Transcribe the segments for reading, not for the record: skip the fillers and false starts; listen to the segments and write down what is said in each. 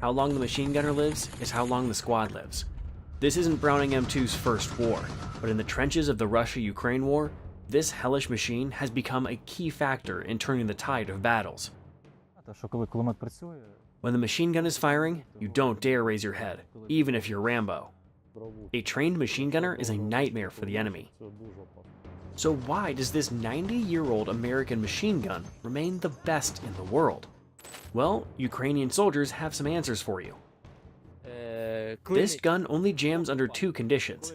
How long the machine gunner lives is how long the squad lives. This isn't Browning M2's first war, but in the trenches of the Russia-Ukraine war, this hellish machine has become a key factor in turning the tide of battles. When the machine gun is firing, you don't dare raise your head, even if you're Rambo. A trained machine gunner is a nightmare for the enemy. So why does this 90-year-old American machine gun remain the best in the world? Well, Ukrainian soldiers have some answers for you. This gun only jams under two conditions: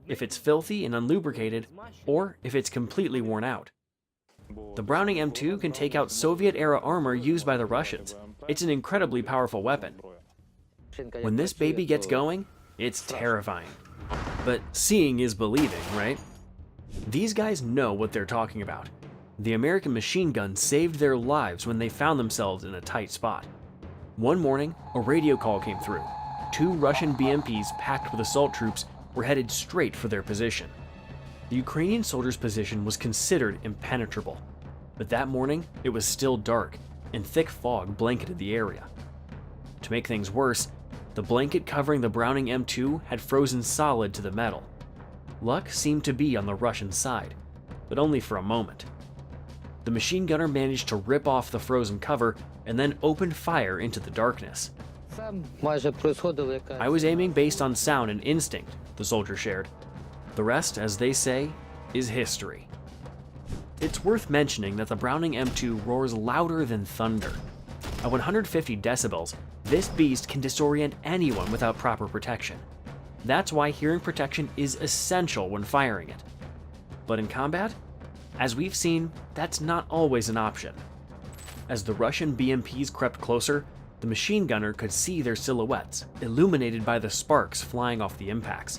if it's filthy and unlubricated, or if it's completely worn out. The Browning M2 can take out Soviet-era armor used by the Russians. It's an incredibly powerful weapon. When this baby gets going, it's terrifying. But seeing is believing, right? These guys know what they're talking about. The American machine gun saved their lives when they found themselves in a tight spot. One morning, a radio call came through. 2 Russian BMPs packed with assault troops were headed straight for their position. The Ukrainian soldiers' position was considered impenetrable, but that morning it was still dark and thick fog blanketed the area. To make things worse, the blanket covering the Browning M2 had frozen solid to the metal. Luck seemed to be on the Russian side, but only for a moment. The machine gunner managed to rip off the frozen cover and then opened fire into the darkness. I was aiming based on sound and instinct, the soldier shared. The rest, as they say, is history. It's worth mentioning that the Browning M2 roars louder than thunder. At 150 decibels, this beast can disorient anyone without proper protection. That's why hearing protection is essential when firing it. But in combat, as we've seen, that's not always an option. As the Russian BMPs crept closer, the machine gunner could see their silhouettes, illuminated by the sparks flying off the impacts.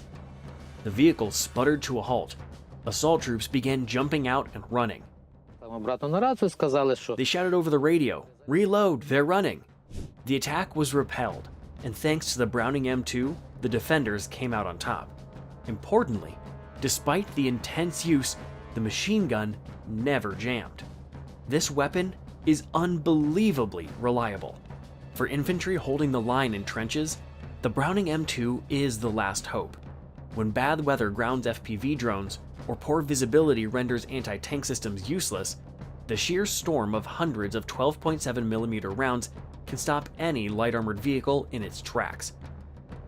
The vehicle sputtered to a halt. Assault troops began jumping out and running. They shouted over the radio, "Reload, they're running!" The attack was repelled, and thanks to the Browning M2, the defenders came out on top. Importantly, despite the intense use, the machine gun never jammed. This weapon is unbelievably reliable. For infantry holding the line in trenches, the Browning M2 is the last hope. When bad weather grounds FPV drones, or poor visibility renders anti-tank systems useless, the sheer storm of hundreds of 12.7mm rounds can stop any light armored vehicle in its tracks.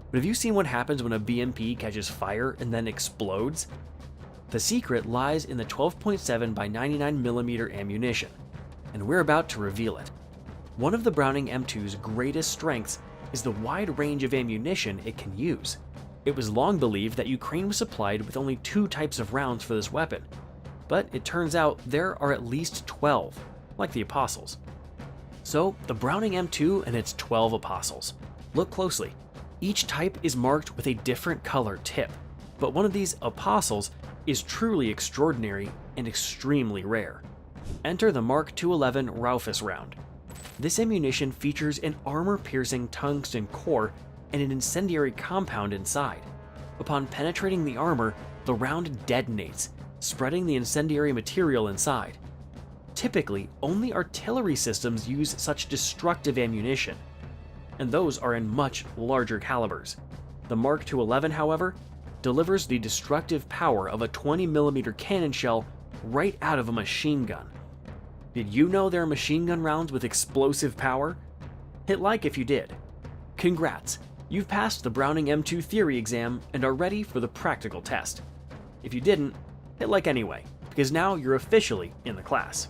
But have you seen what happens when a BMP catches fire and then explodes? The secret lies in the 12.7 by 99mm ammunition, and we're about to reveal it. One of the Browning M2's greatest strengths is the wide range of ammunition it can use. It was long believed that Ukraine was supplied with only 2 types of rounds for this weapon, but it turns out there are at least 12, like the Apostles. So, the Browning M2 and its 12 Apostles. Look closely. Each type is marked with a different color tip, but one of these Apostles is truly extraordinary and extremely rare. Enter the Mark 211 Raufoss round. This ammunition features an armor-piercing tungsten core and an incendiary compound inside. Upon penetrating the armor, the round detonates, spreading the incendiary material inside. Typically, only artillery systems use such destructive ammunition, and those are in much larger calibers. The Mark 211, however, delivers the destructive power of a 20mm cannon shell right out of a machine gun. Did you know there are machine gun rounds with explosive power? Hit like if you did. Congrats, you've passed the Browning M2 theory exam and are ready for the practical test. If you didn't, hit like anyway, because now you're officially in the class.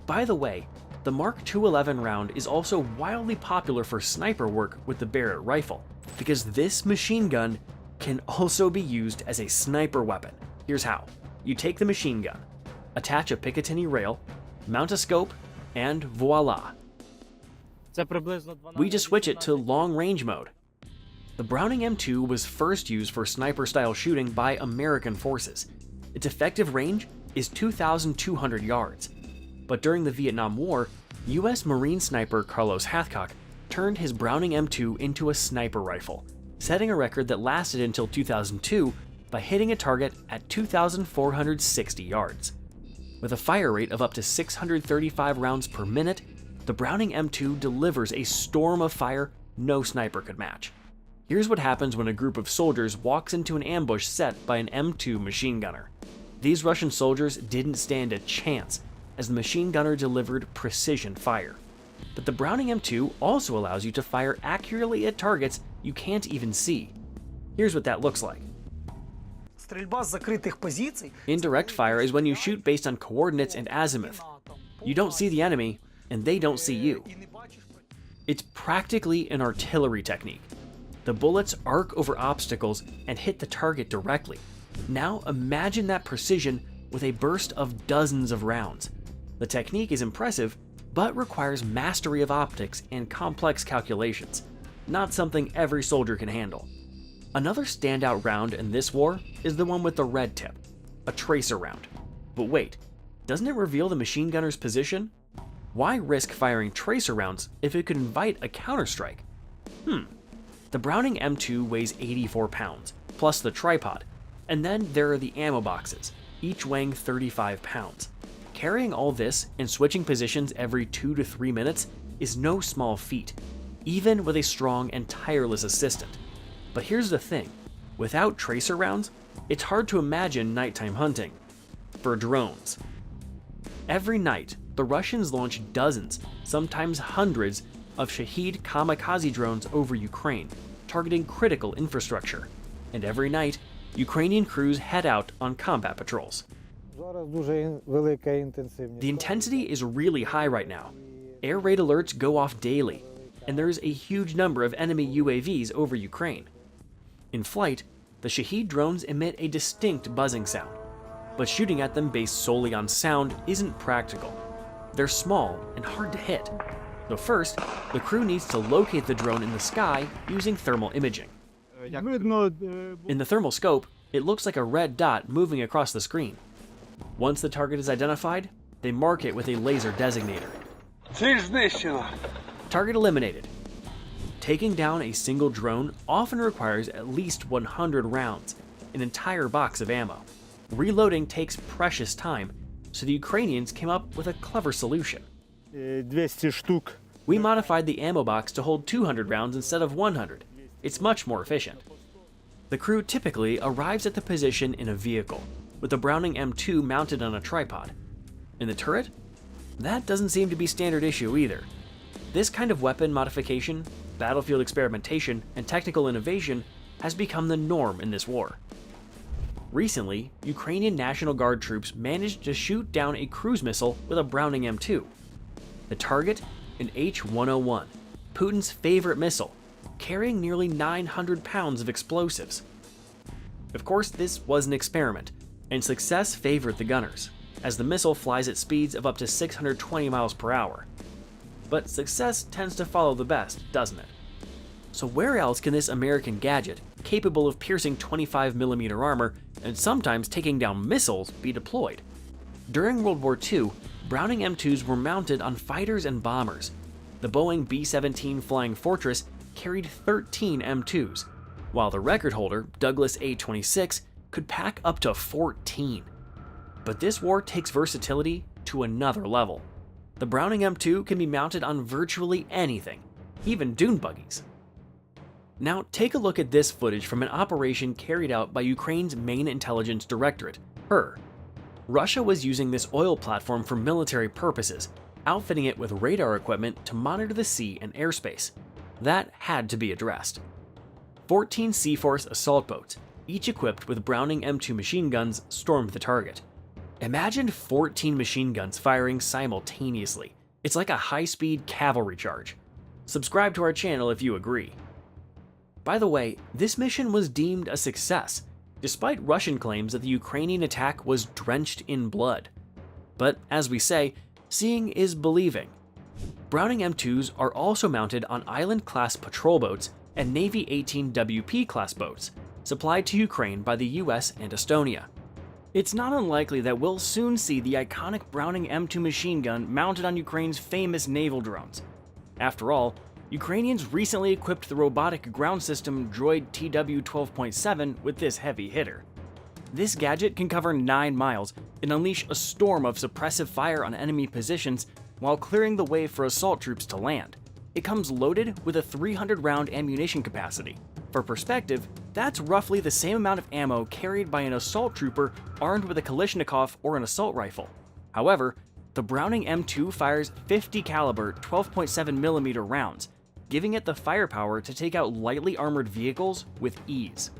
By the way, the Mark 211 round is also wildly popular for sniper work with the Barrett rifle, because this machine gun can also be used as a sniper weapon. Here's how. You take the machine gun, attach a Picatinny rail, mount a scope, and voila. We just switch it to long range mode. The Browning M2 was first used for sniper-style shooting by American forces. Its effective range is 2,200 yards. But during the Vietnam War, US Marine sniper Carlos Hathcock turned his Browning M2 into a sniper rifle, setting a record that lasted until 2002 by hitting a target at 2,460 yards. With a fire rate of up to 635 rounds per minute, the Browning M2 delivers a storm of fire no sniper could match. Here's what happens when a group of soldiers walks into an ambush set by an M2 machine gunner. These Russian soldiers didn't stand a chance, as the machine gunner delivered precision fire. But the Browning M2 also allows you to fire accurately at targets you can't even see. Here's what that looks like. Indirect fire is when you shoot based on coordinates and azimuth. You don't see the enemy, and they don't see you. It's practically an artillery technique. The bullets arc over obstacles and hit the target directly. Now imagine that precision with a burst of dozens of rounds. The technique is impressive, but requires mastery of optics and complex calculations, not something every soldier can handle. Another standout round in this war is the one with the red tip, a tracer round. But wait, doesn't it reveal the machine gunner's position? Why risk firing tracer rounds if it could invite a counterstrike? The Browning M2 weighs 84 pounds, plus the tripod, and then there are the ammo boxes, each weighing 35 pounds. Carrying all this and switching positions every 2 to 3 minutes is no small feat, even with a strong and tireless assistant. But here's the thing, without tracer rounds, it's hard to imagine nighttime hunting. For drones. Every night, the Russians launch dozens, sometimes hundreds, of Shahed kamikaze drones over Ukraine, targeting critical infrastructure. And every night, Ukrainian crews head out on combat patrols. The intensity is really high right now. Air raid alerts go off daily, and there's a huge number of enemy UAVs over Ukraine. In flight, the Shahed drones emit a distinct buzzing sound, but shooting at them based solely on sound isn't practical. They're small and hard to hit. So first, the crew needs to locate the drone in the sky using thermal imaging. In the thermal scope, it looks like a red dot moving across the screen. Once the target is identified, they mark it with a laser designator. Target eliminated. Taking down a single drone often requires at least 100 rounds, an entire box of ammo. Reloading takes precious time, so the Ukrainians came up with a clever solution. We modified the ammo box to hold 200 rounds instead of 100. It's much more efficient. The crew typically arrives at the position in a vehicle, with the Browning M2 mounted on a tripod. In the turret? That doesn't seem to be standard issue either. This kind of weapon modification, battlefield experimentation, and technical innovation has become the norm in this war. Recently, Ukrainian National Guard troops managed to shoot down a cruise missile with a Browning M2. The target? An H-101, Putin's favorite missile, carrying nearly 900 pounds of explosives. Of course, this was an experiment, and success favored the gunners, as the missile flies at speeds of up to 620 miles per hour. But success tends to follow the best, doesn't it? So where else can this American gadget, capable of piercing 25mm armor and sometimes taking down missiles, be deployed? During World War II, Browning M2s were mounted on fighters and bombers. The Boeing B-17 Flying Fortress carried 13 M2s, while the record holder, Douglas A-26, could pack up to 14. But this war takes versatility to another level. The Browning M2 can be mounted on virtually anything, even dune buggies. Now take a look at this footage from an operation carried out by Ukraine's main intelligence directorate, HER. Russia was using this oil platform for military purposes, outfitting it with radar equipment to monitor the sea and airspace. That had to be addressed. 14 Sea Force assault boats, each equipped with Browning M2 machine guns, stormed the target. Imagine 14 machine guns firing simultaneously. It's like a high-speed cavalry charge. Subscribe to our channel if you agree. By the way, this mission was deemed a success, despite Russian claims that the Ukrainian attack was drenched in blood. But as we say, seeing is believing. Browning M2s are also mounted on Island-class patrol boats and Navy 18 WP-class boats, supplied to Ukraine by the US and Estonia. It's not unlikely that we'll soon see the iconic Browning M2 machine gun mounted on Ukraine's famous naval drones. After all, Ukrainians recently equipped the robotic ground system droid TW-12.7 with this heavy hitter. This gadget can cover 9 miles and unleash a storm of suppressive fire on enemy positions while clearing the way for assault troops to land. It comes loaded with a 300-round ammunition capacity. For perspective, that's roughly the same amount of ammo carried by an assault trooper armed with a Kalashnikov or an assault rifle. However, the Browning M2 fires 50 caliber 12.7mm rounds, giving it the firepower to take out lightly armored vehicles with ease.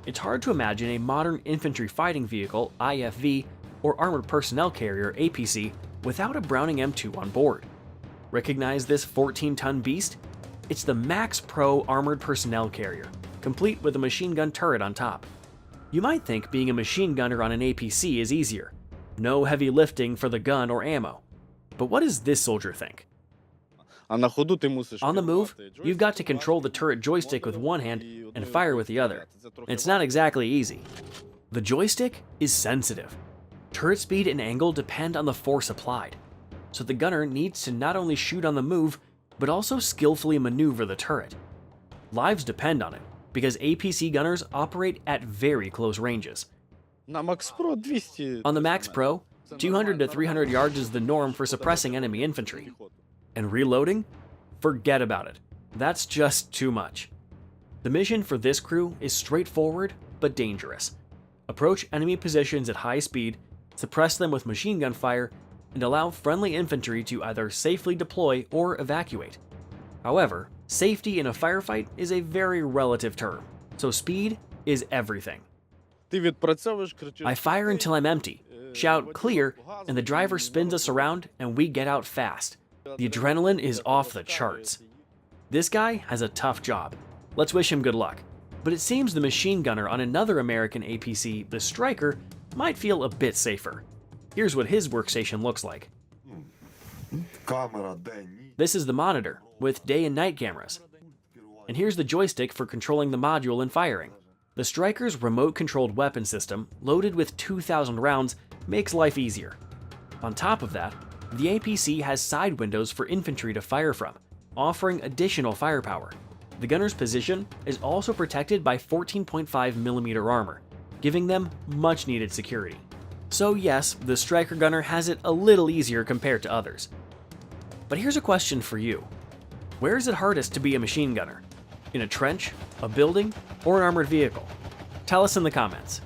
It's hard to imagine a modern infantry fighting vehicle, IFV, or armored personnel carrier, APC, without a Browning M2 on board. Recognize this 14-ton beast? It's the Max Pro armored personnel carrier, complete with a machine gun turret on top. You might think being a machine gunner on an APC is easier. No heavy lifting for the gun or ammo. But what does this soldier think? On the move, you've got to control the turret joystick with one hand and fire with the other. It's not exactly easy. The joystick is sensitive. Turret speed and angle depend on the force applied, so the gunner needs to not only shoot on the move, but also skillfully maneuver the turret. Lives depend on it, because APC gunners operate at very close ranges. On the Max Pro, 200 to 300 yards is the norm for suppressing enemy infantry. And reloading? Forget about it. That's just too much. The mission for this crew is straightforward but dangerous. Approach enemy positions at high speed, suppress them with machine gun fire, and allow friendly infantry to either safely deploy or evacuate. However, safety in a firefight is a very relative term, so speed is everything. I fire until I'm empty, shout clear, and the driver spins us around and we get out fast. The adrenaline is off the charts. This guy has a tough job. Let's wish him good luck. But it seems the machine gunner on another American APC, the Striker, might feel a bit safer. Here's what his workstation looks like. This is the monitor, with day and night cameras. And here's the joystick for controlling the module and firing. The Striker's remote-controlled weapon system, loaded with 2,000 rounds, makes life easier. On top of that, the APC has side windows for infantry to fire from, offering additional firepower. The gunner's position is also protected by 14.5mm armor, giving them much-needed security. So yes, the Striker gunner has it a little easier compared to others. But here's a question for you. Where is it hardest to be a machine gunner? In a trench, a building, or an armored vehicle? Tell us in the comments.